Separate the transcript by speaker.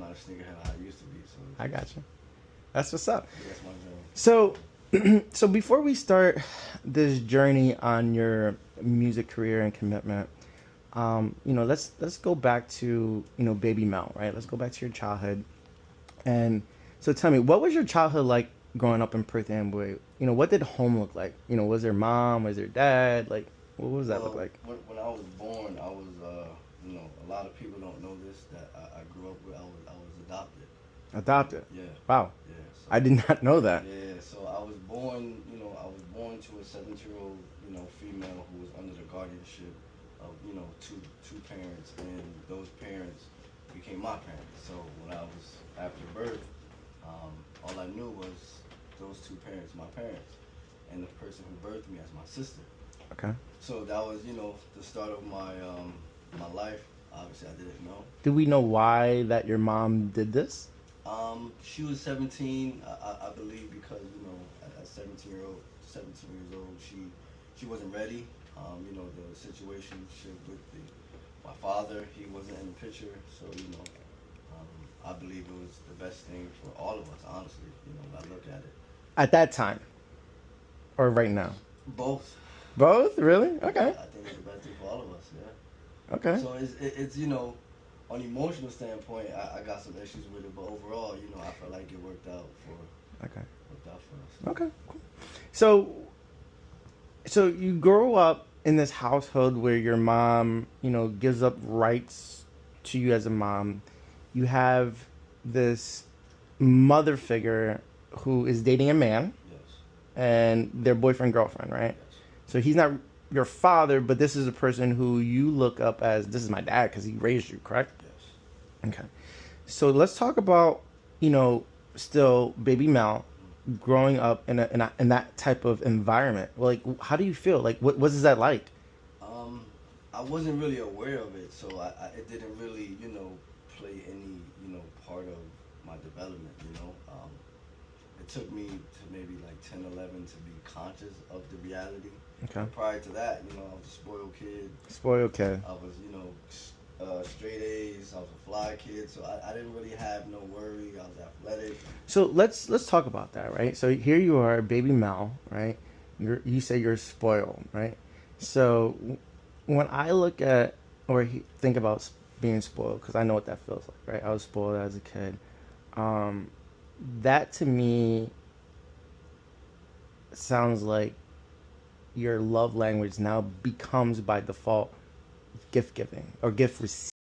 Speaker 1: I'm not a sneakerhead like I used to be. So
Speaker 2: I got you. That's what's up.
Speaker 1: that's my journey.
Speaker 2: So, so before we start this journey on your music career and commitment, let's go back to Baby Mel, right? Let's go back to your childhood. And so, tell me, what was your childhood like growing up in Perth Amboy? What did home look like? Was there mom? Was there dad? Like, what was that look
Speaker 1: Well,
Speaker 2: like?
Speaker 1: when I was born, I was, a lot of people don't know this that I grew up with. I was adopted.
Speaker 2: Adopted.
Speaker 1: Yeah,
Speaker 2: Wow,
Speaker 1: yeah. So
Speaker 2: I did not know that.
Speaker 1: yeah, so I was born to a 7-year-old, female who was under the guardianship of, two parents, and those parents became my parents. So when I was after birth, all I knew was those two parents, my parents, and the person who birthed me as my sister.
Speaker 2: Okay.
Speaker 1: So that was, the start of my life. Obviously, I didn't know.
Speaker 2: Do we know why that your mom did this?
Speaker 1: She was 17, I believe, because at 17 years old, she wasn't ready. The situation with my father, he wasn't in the picture, so I believe it was the best thing for all of us. Honestly, when I look at it.
Speaker 2: At that time, or right now?
Speaker 1: Both.
Speaker 2: Both? Really? Okay.
Speaker 1: I think it's the best thing for all of us. Yeah.
Speaker 2: Okay.
Speaker 1: So it's on emotional standpoint, I got some issues with it, but overall, I felt like it worked out for
Speaker 2: Okay.
Speaker 1: us.
Speaker 2: Okay. Cool. So you grow up in this household where your mom, gives up rights to you as a mom. You have this mother figure who is dating a man,
Speaker 1: Yes.
Speaker 2: and they're boyfriend girlfriend, right?
Speaker 1: Yes.
Speaker 2: So he's not your father, but this is a person who you look up as, this is my dad because he raised you, correct?
Speaker 1: Yes.
Speaker 2: Okay. So let's talk about, still Baby Mel growing up in that type of environment. Well, like, how do you feel? Like, what is that like?
Speaker 1: I wasn't really aware of it, so it didn't really, play any, part of my development, It took me to maybe like 10, 11 to be conscious of the reality.
Speaker 2: Okay.
Speaker 1: Prior to that, I was a spoiled kid.
Speaker 2: Spoiled kid.
Speaker 1: I was, straight A's. I was a fly kid, so I didn't really have no worry. I was athletic.
Speaker 2: So let's talk about that, right? So here you are, Baby Mel, right? You say you're spoiled, right? So when I look at or think about being spoiled, because I know what that feels like, right? I was spoiled as a kid. That to me sounds like your love language now becomes by default gift giving or gift receiving.